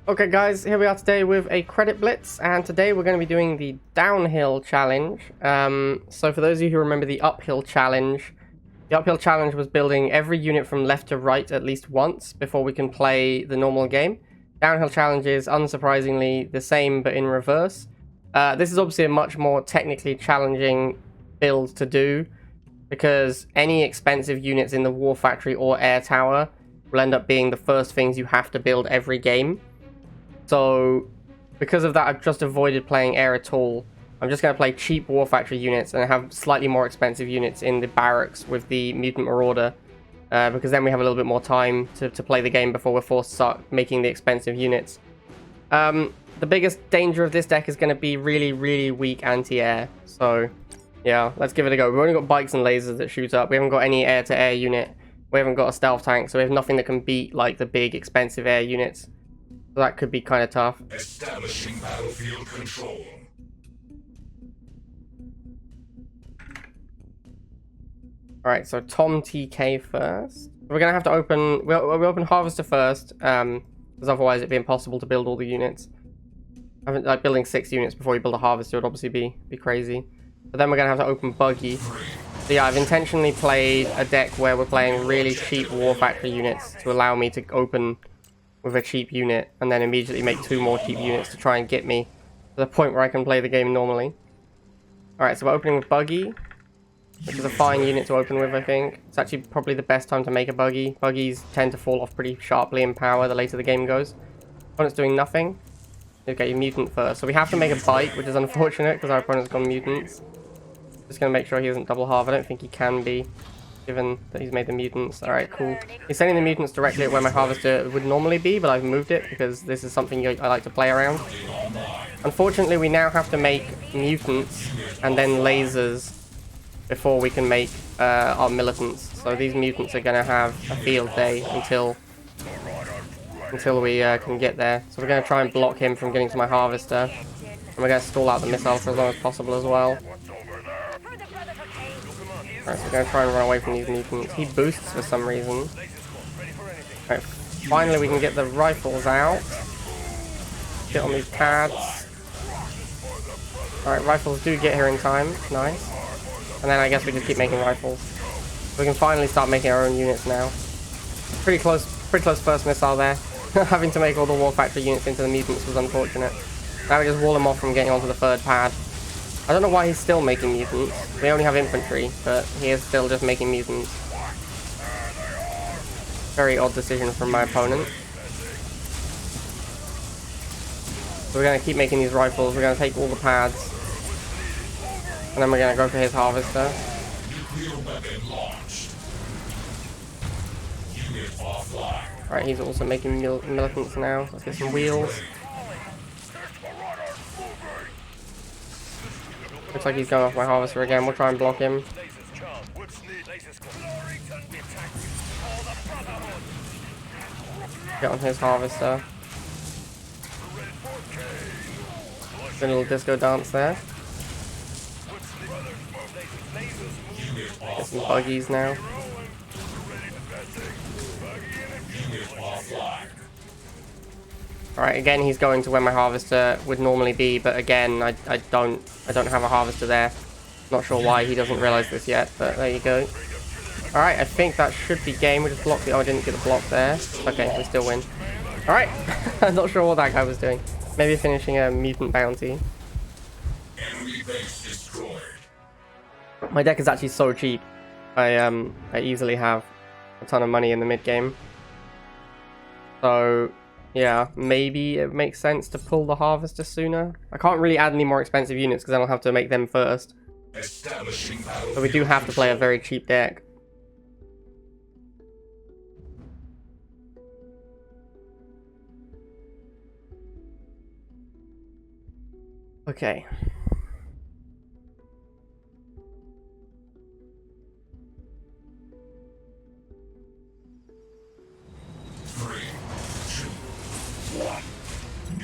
Okay guys, here we are today with a credit blitz, and today we're going to be doing the downhill challenge. So for those of you who remember the uphill challenge was building every unit from left to right at least once before we can play the normal game. Downhill challenge is unsurprisingly the same but in reverse. This is obviously a much more technically challenging build to do because any expensive units in the War Factory or Air Tower will end up being the first things you have to build every game. So, because of that, I've just avoided playing air at all. I'm just going to play cheap War Factory units and have slightly more expensive units in the barracks with the Mutant Marauder. Because then we have a little bit more time to play the game before we're forced to start making the expensive units. The biggest danger of this deck is going to be really, really weak anti-air. So, yeah, let's give it a go. We've only got bikes and lasers that shoot up. We haven't got any air-to-air unit. We haven't got a stealth tank, so we have nothing that can beat, like, the big, expensive air units. So that could be kind of tough. Establishing battlefield control. Alright, so Tom TK first. We're going to have to open... We'll open Harvester first, because otherwise it'd be impossible to build all the units. Like, building 6 units before you build a Harvester would obviously be crazy. But then we're going to have to open Buggy. So yeah, I've intentionally played a deck where we're playing really cheap War Factory units to allow me to open with a cheap unit and then immediately make 2 more cheap units to try and get me to the point where I can play the game normally. Alright, so we're opening with Buggy, which is a fine unit to open with, I think. It's actually probably the best time to make a Buggy. Buggies tend to fall off pretty sharply in power the later the game goes. Opponent's doing nothing. Okay, mutant first. So we have to make a bike, which is unfortunate because our opponent's gone mutants. Just gonna make sure he doesn't double half. I don't think he can be, given that he's made the mutants. Alright, cool. He's sending the mutants directly at where my Harvester would normally be, but I've moved it because this is something I like to play around. Unfortunately, we now have to make mutants and then lasers before we can make our militants. So these mutants are going to have a field day until we can get there. So we're going to try and block him from getting to my Harvester. And we're going to stall out the missile for as long as possible as well. Alright, so we're going to try and run away from these mutants. He boosts for some reason. Alright, finally we can get the rifles out. Get on these pads. Alright, rifles do get here in time. Nice. And then I guess we just keep making rifles. We can finally start making our own units now. Pretty close first missile there. Having to make all the War Factory units into the mutants was unfortunate. Now we just wall him off from getting onto the 3rd pad. I don't know why he's still making mutants. We only have infantry, but he is still just making mutants. Very odd decision from my opponent. So we're going to keep making these rifles. We're going to take all the pads. And then we're going to go for his Harvester. Alright, he's also making militants now. Let's get some wheels. Looks like he's going off my Harvester again. We'll try and block him. Get on his Harvester. A little disco dance there. Get some buggies now. Alright, again he's going to where my Harvester would normally be, but again I don't have a Harvester there. Not sure why he doesn't realize this yet, but there you go. Alright, I think that should be game. We just blocked the... Oh, I didn't get a block there. Okay, we still win. Alright, I'm not sure what that guy was doing. Maybe finishing a mutant bounty. My deck is actually so cheap. I easily have a ton of money in the mid game. So yeah, maybe it makes sense to pull the Harvester sooner. I can't really add any more expensive units because then I'll have to make them first. So we do have to play a very cheap deck. Okay.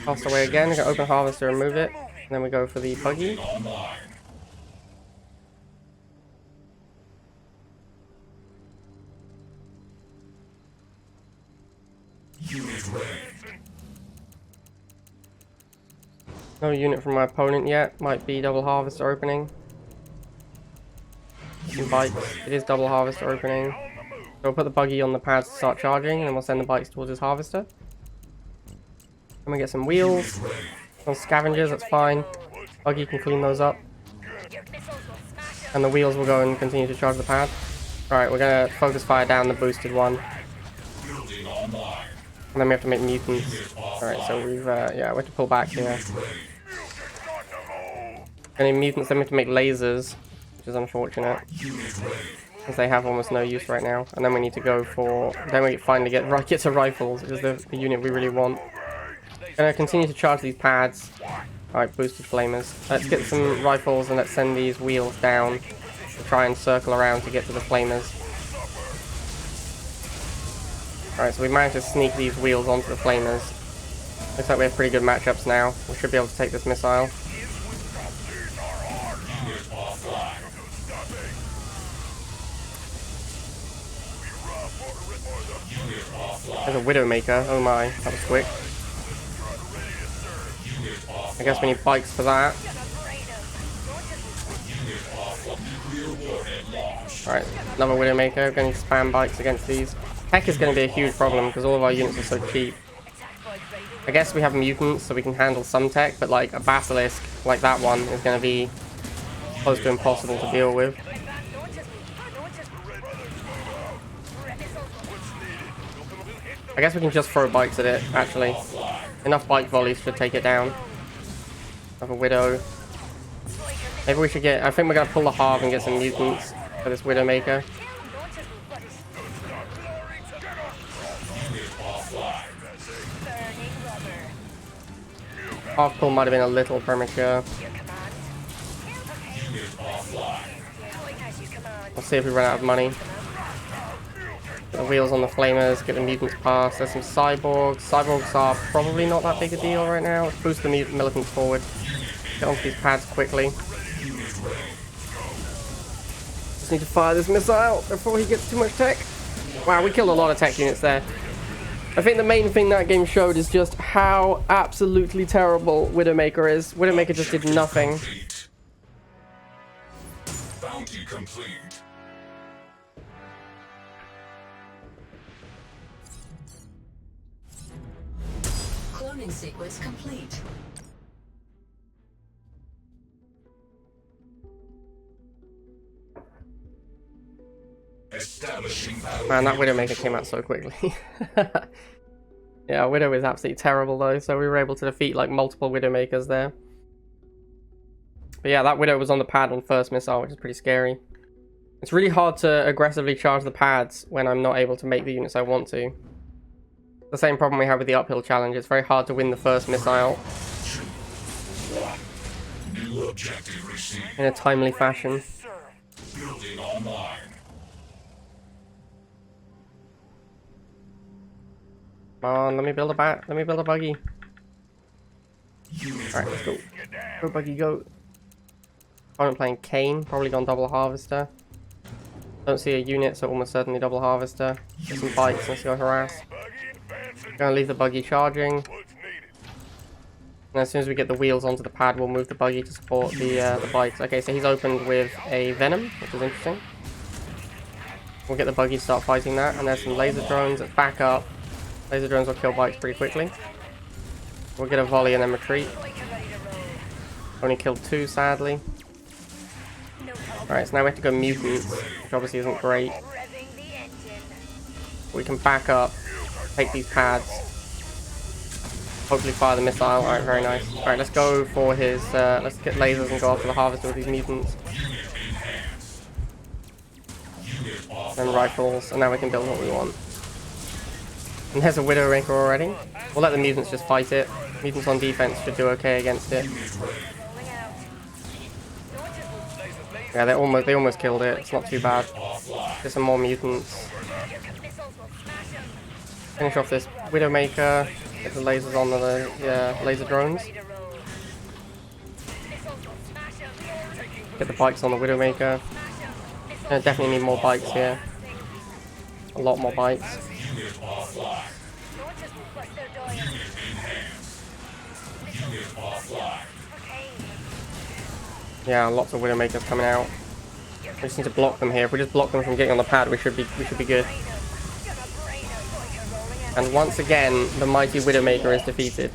Pass away again, we got open Harvester and move it. And then we go for the Buggy. Unit ready. No unit from my opponent yet. Might be double harvester opening. Some bikes. It is double harvester opening. So we'll put the buggy on the pads to start charging, and then we'll send the bikes towards his harvester. And we get some wheels. Some scavengers, that's fine. Buggy can clean those up. And the wheels will go and continue to charge the pad. Alright, we're gonna focus fire down the boosted one. And then we have to make mutants. Alright, so we've, yeah, we have to pull back here. Any mutants, then we have to make lasers, which is unfortunate. Because they have almost no use right now. And then we need to go for, then we finally get to rifles, which is the unit we really want. Gonna continue to charge these pads. Alright, boosted flamers. Let's get some rifles and let's send these wheels down to try and circle around to get to the flamers. Alright, so we managed to sneak these wheels onto the flamers. Looks like we have pretty good matchups now. We should be able to take this missile. There's a Widowmaker. Oh my, that was quick. I guess we need bikes for that. Alright, another Widowmaker. We're going to spam bikes against these. Tech is going to be a huge problem because all of our units are so cheap. I guess we have mutants so we can handle some tech, but like a Basilisk like that one is going to be close to impossible to deal with. I guess we can just throw bikes at it, actually. Enough bike volleys should take it down. Have a Widow. Maybe we should get... I think we're going to pull the Harv and get some mutants for this Widowmaker. Harv pull might have been a little premature. We'll see if we run out of money. Get the wheels on the flamers, get the mutants past. There's some cyborgs. Cyborgs are probably not that big a deal right now. Let's boost the militants forward. Get onto these pads quickly. Just need to fire this missile before he gets too much tech. Wow, we killed a lot of tech units there. I think the main thing that game showed is just how absolutely terrible Widowmaker is. Widowmaker just did nothing. Bounty complete. Cloning sequence complete. Establishing battle. Man, that Widowmaker came out so quickly. Yeah, Widow is absolutely terrible though, so we were able to defeat like multiple Widowmakers there. But yeah, that Widow was on the pad on first missile, which is pretty scary. It's really hard to aggressively charge the pads when I'm not able to make the units I want to. The same problem we have with the uphill challenge. It's very hard to win the first missile New objective received. in a timely fashion. Building online. Come on, let me build a buggy. Alright, let's go. Go buggy, go. Opponent playing Kane, probably gone double harvester. Don't see a unit, so almost certainly double harvester. Get some bikes, let's go harass. Gonna leave the buggy charging. And as soon as we get the wheels onto the pad, we'll move the buggy to support the bikes. Okay, so he's opened with a Venom, which is interesting. We'll get the buggy to start fighting that, and there's some laser drones. Let's back up. Laser drones will kill bikes pretty quickly. We'll get a volley and then retreat. Only killed 2, sadly. Alright, so now we have to go mutants, which obviously isn't great. We can back up, take these pads, hopefully fire the missile. Alright, very nice. Alright, let's go for his, let's get lasers and go after the harvester with these mutants. And rifles, and now we can build what we want. And there's a Widowmaker already. We'll let the mutants just fight it. Mutants on defense should do okay against it. Yeah, they almost killed it. It's not too bad. Get some more mutants. Finish off this Widowmaker. Get the lasers on the laser drones. Get the bikes on the Widowmaker. Definitely need more bikes here. A lot more bikes. Unit offline. Yeah, lots of Widowmakers coming out. We just need to block them here. If we just block them from getting on the pad, we should be good. And once again, the mighty Widowmaker is defeated.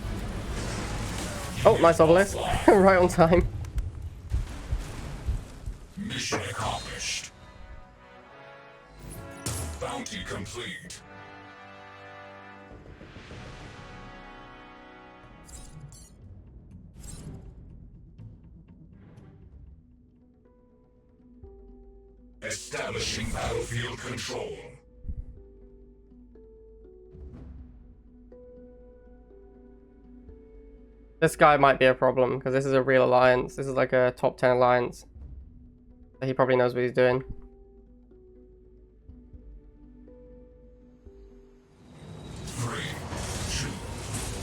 Oh, nice obelisk. Right on time. Mission accomplished. Bounty complete. Establishing battlefield control. This guy might be a problem, because this is a real alliance. This is like a top 10 alliance. He probably knows what he's doing.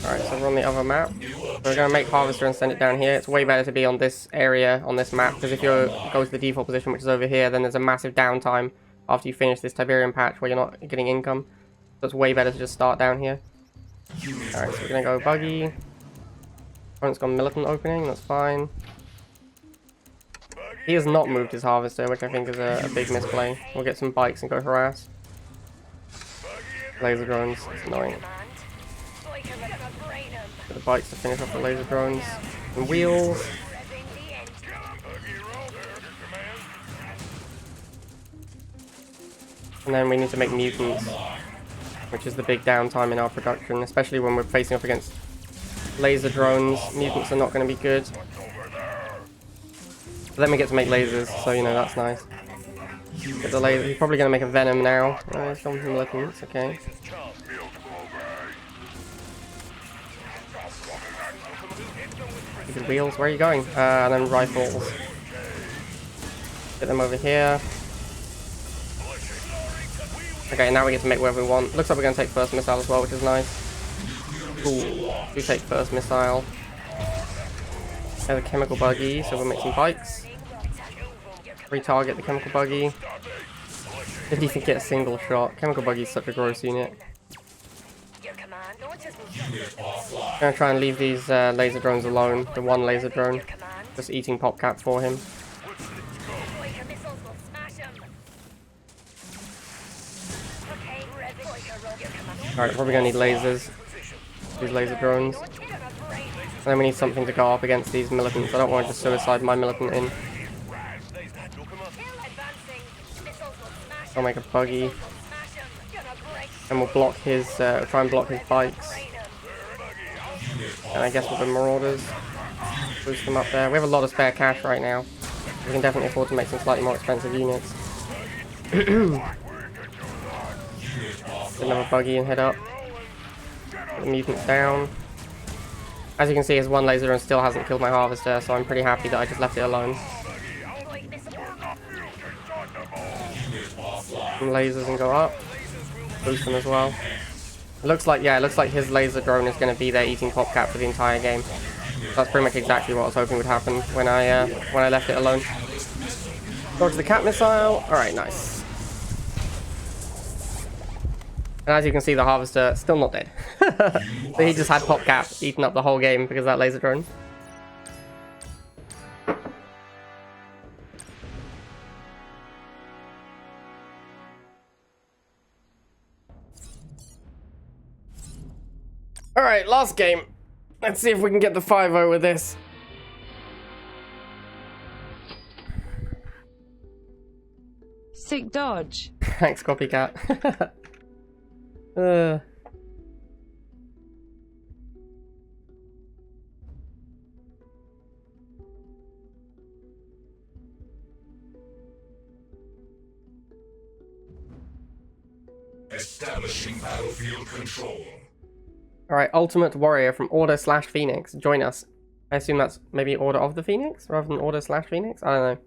Alright, so we're on the other map. So we're going to make Harvester and send it down here. It's way better to be on this area, on this map, because if you go to the default position, which is over here, then there's a massive downtime after you finish this Tiberium patch where you're not getting income. So it's way better to just start down here. Alright, so we're going to go buggy. Opponent's got militant opening, that's fine. He has not moved his Harvester, which I think is a big misplay. We'll get some bikes and go harass. Laser drones, it's annoying. Get the bikes to finish off the laser drones. And wheels. And then we need to make mutants, which is the big downtime in our production, especially when we're facing up against laser drones. Mutants are not going to be good. But then we get to make lasers, so you know that's nice. Get the laser. He's probably going to make a venom now. Oh, he's gone from militants, okay. Good wheels, where are you going? And then rifles. Get them over here. Okay, now we get to make whatever we want. Looks like we're going to take first missile as well, which is nice. Cool. We take first missile. There's a chemical buggy, so we'll make some bikes. Retarget the chemical buggy. Didn't even get a single shot. Chemical buggy is such a gross unit. I'm gonna try and leave these laser drones alone. The one laser drone. Just eating PopCap for him. Alright, probably gonna need lasers. These laser drones. And then we need something to go up against these militants. I don't want to just suicide my militant in. I'll make a buggy. And we'll block his, try and block his bikes. And I guess with the marauders, boost them up there. We have a lot of spare cash right now. We can definitely afford to make some slightly more expensive units. Get another buggy and head up. Get the mutants down. As you can see, his one laser drone still hasn't killed my Harvester, so I'm pretty happy that I just left it alone. Some lasers and go up. Boost them as well. It looks like, yeah, it looks like his laser drone is going to be there eating PopCap for the entire game. That's pretty much exactly what I was hoping would happen when I left it alone. Go to the cat missile. Alright, nice. And as you can see, the Harvester still not dead. So he just had PopCap eaten up the whole game because of that laser drone. Alright, last game. Let's see if we can get the 5-0 with this. Sick dodge. Thanks, copycat. Establishing battlefield control. Alright, Ultimate Warrior from Order/Phoenix. Join us. I assume that's maybe Order of the Phoenix rather than Order/Phoenix? I don't know.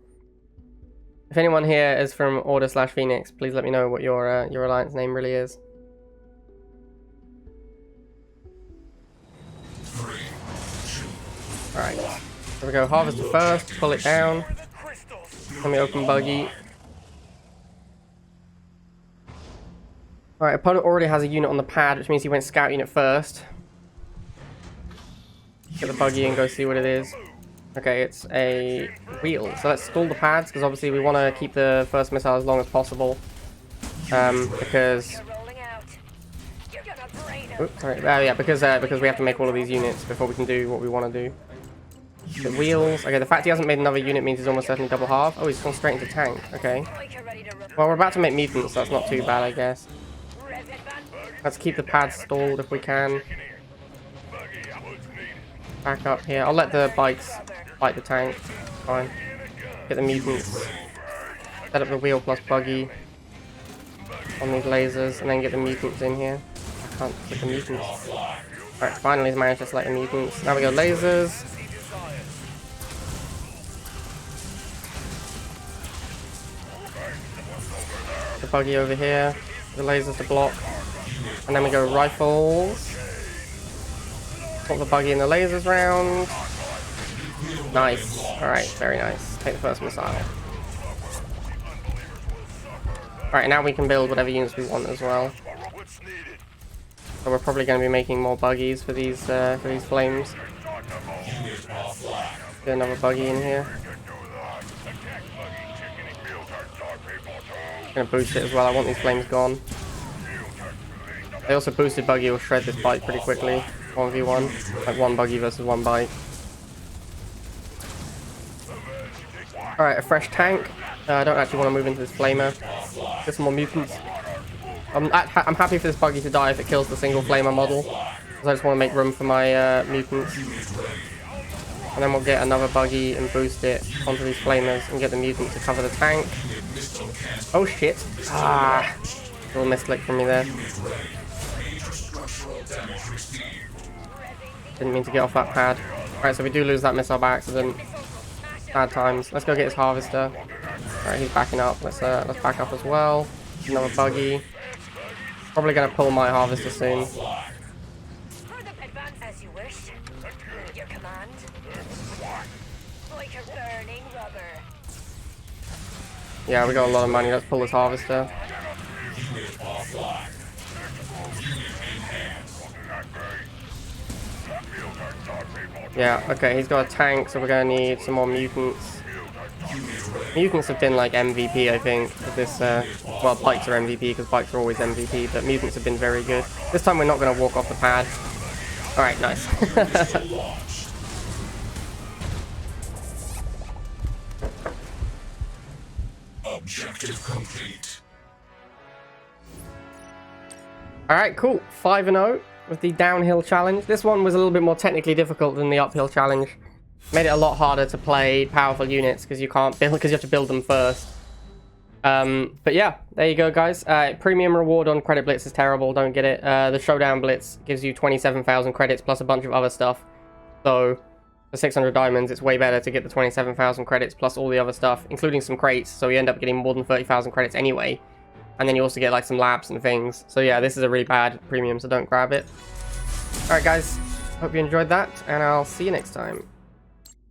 If anyone here is from Order/Phoenix, please let me know what your alliance name really is. 3, 2. Alright. Here we go. Harvester first. Pull it down. Let me open buggy. Alright, opponent already has a unit on the pad, which means he went scout unit first. Get the buggy and go see what it is. Okay, it's a wheel. So let's stall the pads, because obviously we want to keep the first missile as long as possible. Because... Oops, sorry. Yeah, because we have to make all of these units before we can do what we want to do. The wheels. Okay, the fact he hasn't made another unit means he's almost certainly double half. Oh, he's gone straight into tank. Okay. Well, we're about to make mutants, so that's not too bad, I guess. Let's keep the pads stalled if we can. Back up here. I'll let the bikes fight the tank. Fine. Get the mutants. Set up the wheel plus buggy on these lasers, and then get the mutants in here. I can't get the mutants. Alright, finally he's managed to select the mutants. Now we go lasers. The buggy over here. The lasers to block. And then we go rifles. Put the buggy and the lasers round. Nice. Alright, very nice. Take the first missile. Alright, now we can build whatever units we want as well. So we're probably going to be making more buggies for these flames. Get another buggy in here. Gonna boost it as well. I want these flames gone. They also boosted buggy will shred this bike pretty quickly. 1v1, like one buggy versus one bike. Alright, a fresh tank. I don't actually want to move into this flamer. Get some more mutants. I'm happy for this buggy to die if it kills the single flamer model, because I just want to make room for my mutants. And then we'll get another buggy and boost it onto these flamers and get the mutant to cover the tank. Oh shit! Ah, little misclick from me there. Didn't mean to get off that pad. Alright, so we do lose that missile by accident. Bad times. Let's go get his harvester. Alright, he's backing up. Let's back up as well. Another buggy. Probably gonna pull my harvester soon. As you wish. Your command. Like a burning rubber. Yeah, we got a lot of money. Let's pull this harvester. Yeah, okay, he's got a tank, so we're gonna need some more mutants. Mutants have been like MVP, I think, of this, well, bikes are MVP, because bikes are always MVP, but mutants have been very good. This time we're not gonna walk off the pad. Alright, nice. Objective complete. Alright, cool. 5-0 with the downhill challenge. This one was a little bit more technically difficult than the uphill challenge. Made it a lot harder to play powerful units because you can't build, because you have to build them first. But yeah, there you go, guys. Premium reward on Credit Blitz is terrible. Don't get it. The Showdown Blitz gives you 27,000 credits plus a bunch of other stuff. So for 600 diamonds, it's way better to get the 27,000 credits plus all the other stuff, including some crates. So you end up getting more than 30,000 credits anyway. And then you also get like some labs and things. So yeah, this is a really bad premium, so don't grab it. Alright guys, hope you enjoyed that, and I'll see you next time.